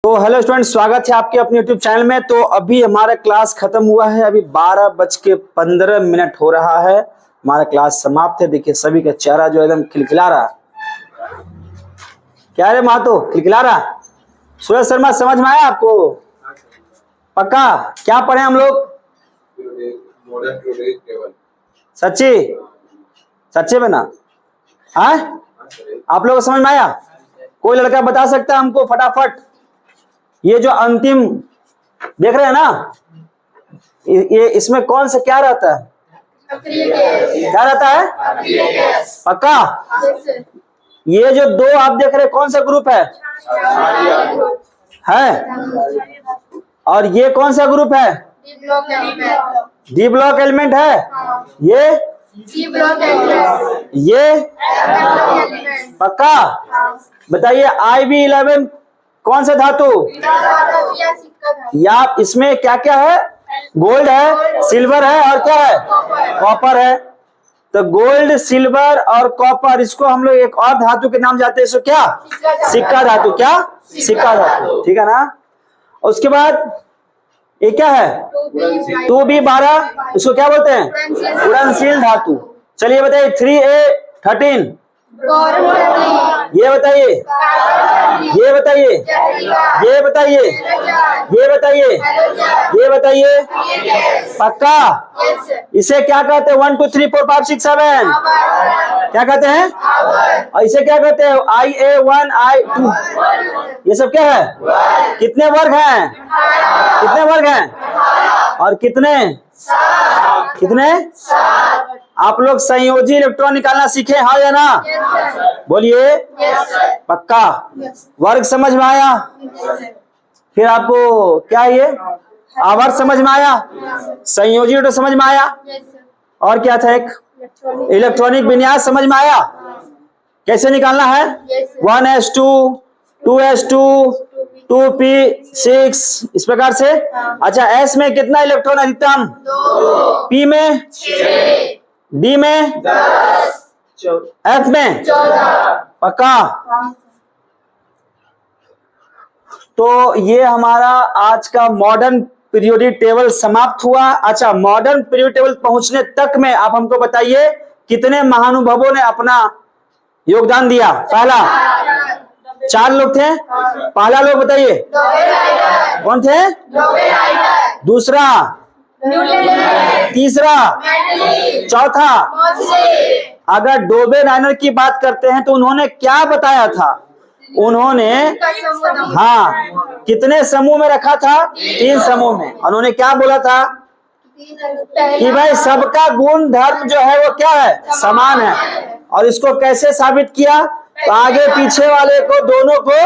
तो hello student, स्वागत है आपके अपने यूट्यूब चैनल में। तो अभी हमारा क्लास खत्म हुआ है, अभी 12:15 हो रहा है, हमारा क्लास समाप्त है। देखिए सभी का चेहरा जो एकदम खिलखिला रहा। क्या रे मातो, खिलखिला रहा? सूरज शर्मा, समझ में आया आपको? पक्का? क्या पढ़े हम लोग? सच्ची सच्चे में ना? हाँ, आप लोग को समझ में आया? कोई लड़का बता सकता है हमको फटाफट? ये जो अंतिम देख रहे हैं ना, ये इसमें कौन सा क्या रहता है? क्या रहता है? पक्का? ये जो दो आप देख रहे हैं कौन सा ग्रुप है? और ये कौन सा ग्रुप है? डी ब्लॉक एलिमेंट है। ये पक्का? बताइए IB11 कौन सा धातु? या इसमें क्या क्या है? गोल्ड है, सिल्वर है और क्या है? कॉपर है। तो गोल्ड, सिल्वर और कॉपर, इसको हम लोग एक और धातु के नाम जाते हैं, इसको क्या? सिक्का धातु। क्या? सिक्का धातु, ठीक है ना? उसके बाद ये क्या है? 2B12, इसको क्या बोलते हैं? उड़नशील धातु। चलिए बताइए 3A13, ये बताइए, ये बताइए, ये बताइए, ये बताइए, ये बताइए। पक्का? इसे क्या कहते हैं? 1 2 3 4 5 6 7 क्या कहते हैं? और इसे क्या कहते हैं? IA1 I2, ये सब क्या है? कितने वर्ग हैं? कितने वर्ग हैं? और कितने? कितने? आप लोग संयोजी इलेक्ट्रॉन निकालना सीखे, हाँ या ना? बोलिए। पक्का? वर्ग समझ में आया? फिर आपको क्या ये आवर्त समझ में आया? संयोजी इलेक्ट्रॉन समझ में आया? और क्या था? एक इलेक्ट्रॉनिक विन्यास समझ में आया? कैसे निकालना है? 1s2 2s2 2p6, इस प्रकार से। अच्छा, S में कितना इलेक्ट्रॉन अधिकतम? P में? D में? F में? पक्का? तो ये हमारा आज का मॉडर्न पीरियोडिक टेबल समाप्त हुआ। अच्छा, मॉडर्न पीरियोडिक टेबल पहुंचने तक में आप हमको बताइए कितने महानुभवों ने अपना योगदान दिया? पहला 4 लोग थे। पहला लोग बताइए कौन थे? दूसरा, तीसरा, चौथा। अगर डोबे राइनर की बात करते हैं तो उन्होंने क्या बताया था? उन्होंने कितने समूह में रखा था? 3 समूह में। उन्होंने क्या बोला था कि भाई सबका गुण धर्म जो है वो क्या है? समान है। और इसको कैसे साबित किया? तो आगे पीछे वाले को दोनों को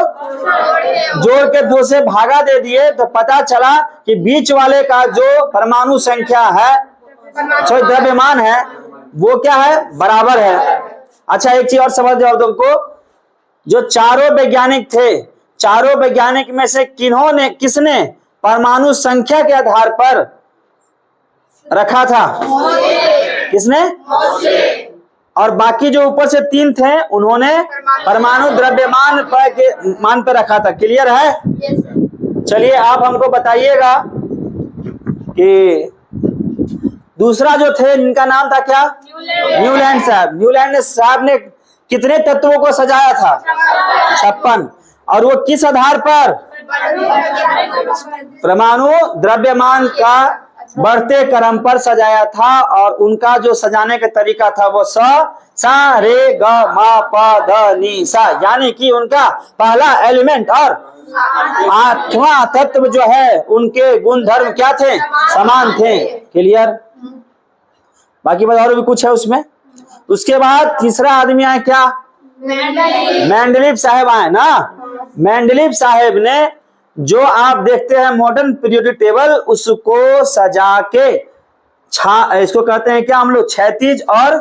जोड़ के 2 से भागा दे दिए तो पता चला कि बीच वाले का जो परमाणु संख्या है, द्रव्यमान है, वो क्या है? बराबर है। अच्छा, एक चीज और समझ जाओ तुमको, जो चारों वैज्ञानिक थे, चारों वैज्ञानिक में से किसने परमाणु संख्या के आधार पर रखा था? किसने? और बाकी जो ऊपर से 3 थे उन्होंने परमाणु द्रव्यमान मान पर रखा था। क्लियर है? चलिए आप हमको बताइएगा कि दूसरा जो थे इनका नाम था क्या? न्यूलैंड साहब। न्यूलैंड साहब ने कितने तत्वों को सजाया था? 56। और वो किस आधार पर? परमाणु द्रव्यमान का बढ़ते क्रम पर सजाया था। और उनका जो सजाने का तरीका था वो सा रे ग म प ध नि सा, यानी कि उनका पहला एलिमेंट और 8वां तत्व जो है उनके गुण धर्म क्या थे? समान थे। क्लियर? बाकी बात और भी कुछ है उसमें। उसके बाद तीसरा आदमी आए क्या? मेंडलीव साहब आए ना। मेंडलीव साहब ने जो आप देखते हैं मॉडर्न पीरियोडिक टेबल, उसको सजा के इसको कहते हैं क्या हम लोग? क्षैतिज और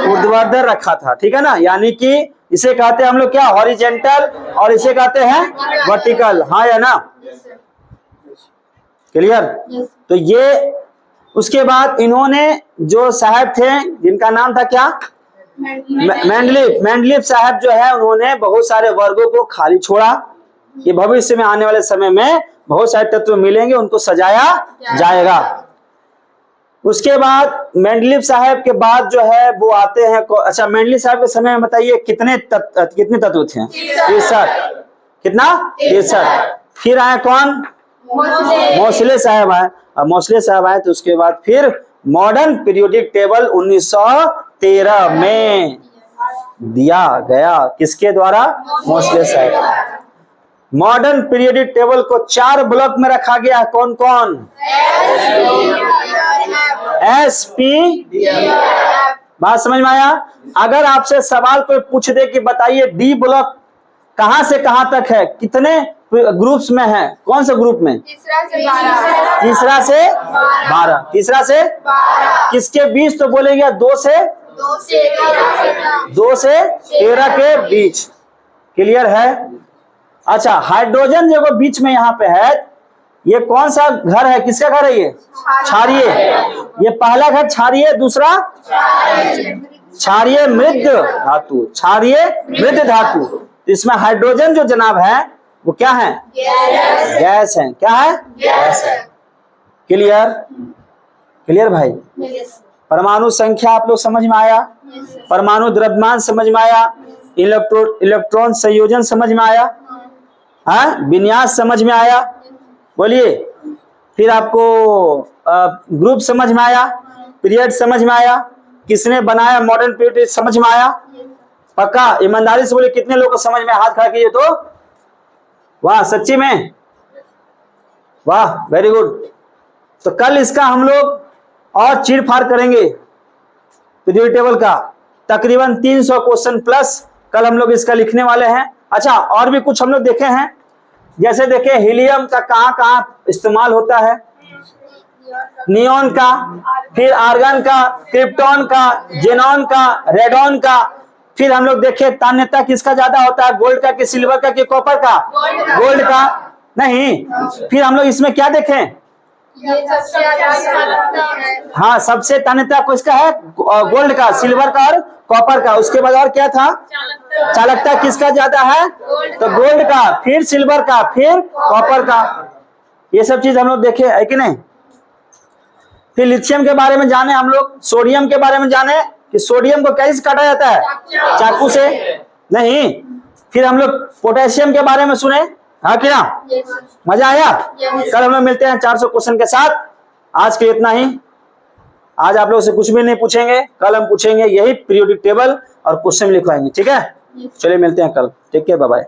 ऊर्ध्वाधर रखा था, ठीक है ना? यानी कि इसे कहते हैं हम लोग क्या? हॉरिजेंटल, और इसे कहते हैं वर्टिकल, हाँ या ना? क्लियर? तो ये उसके बाद इन्होंने जो साहब थे जिनका नाम था क्या? मेंडलीव साहब जो है उन्होंने बहुत सारे वर्गों को खाली छोड़ा। ये भविष्य में आने वाले समय में बहुत सारे तत्व मिलेंगे, उनको सजाया जाएगा। उसके बाद मेंडलीव साहब के बाद जो है वो आते हैं, अच्छा मेंडलीव साहब के समय में बताइए कितने तत्व थे? 63। कितना? 63। फिर आए कौन? मोसले साहब आए। अब मोसले साहब आए तो उसके बाद फिर मॉडर्न पीरियोडिक टेबल 1913 में दिया गया। किसके द्वारा? मोसले साहब। मॉडर्न पीरियोडिक टेबल को 4 ब्लॉक में रखा गया। कौन कौन? SP। बात समझ में आया? अगर आपसे सवाल कोई पूछ दे कि बताइए डी ब्लॉक कहां से कहां तक है, कितने ग्रुप्स में है, कौन से ग्रुप में? तीसरा से 12। तीसरा से 12 किसके बीच? तो बोलेगा 2 से 13 के बीच। क्लियर है? अच्छा, हाइड्रोजन जो बीच में यहाँ पे है, ये कौन सा घर है? किसका घर है ये? क्षारीय। ये पहला घर क्षारीय, दूसरा क्षारीय मृद धातु। क्षारीय मृद धातु। इसमें हाइड्रोजन जो जनाब है वो क्या है? गैस है। क्या है? गैस है। क्लियर? क्लियर भाई? परमाणु संख्या आप लोग समझ में आया? परमाणु द्रव्यमान समझ में आया? इलेक्ट्रॉन संयोजन समझ में आया? हाँ, विन्यास समझ में आया? बोलिए। फिर आपको ग्रुप समझ में आया? पीरियड समझ में आया? किसने बनाया मॉडर्न पीरियड समझ में आया? पक्का? ईमानदारी से बोले कितने लोग को समझ में? हाथ खड़ा कीजिए तो। वाह, सच्ची में वाह, वेरी गुड। तो कल इसका हम लोग और चीर फाड़ करेंगे पीरियोडिक टेबल का। तकरीबन 300 क्वेश्चन प्लस कल हम लोग इसका लिखने वाले हैं। अच्छा, और भी कुछ हम लोग देखे हैं, जैसे देखे हीलियम का कहाँ कहाँ इस्तेमाल होता है, नियॉन का, फिर आर्गन का, क्रिप्टॉन का, जेनॉन का, रेडॉन का। फिर हम लोग देखे तान्यता किसका ज्यादा होता है, गोल्ड का कि सिल्वर का कि कॉपर का? गोल्ड का। नहीं, फिर हम लोग इसमें क्या देखें? हाँ, सबसे तान्यता किसका है? गोल्ड का, सिल्वर का और कॉपर का। उसके बाद और क्या था? चालकता किसका ज्यादा है? तो गोल्ड का, फिर सिल्वर का, फिर कॉपर का। ये सब चीज हम लोग देखे है कि नहीं? फिर लिथियम के बारे में जाने हम लोग, सोडियम के बारे में जाने कि सोडियम को कैसे काटा जाता है? चाकू से। नहीं, फिर हम लोग पोटेशियम के बारे में सुने, हाँ कि ना? मजा आया? कल हम लोग मिलते हैं 400 क्वेश्चन के साथ। आज के इतना ही। आज आप लोग से कुछ भी नहीं पूछेंगे, कल हम पूछेंगे यही पीरियोडिक टेबल और क्वेश्चन लिखवाएंगे। ठीक है? चलिए मिलते हैं कल। ठीक है, बाय बाय।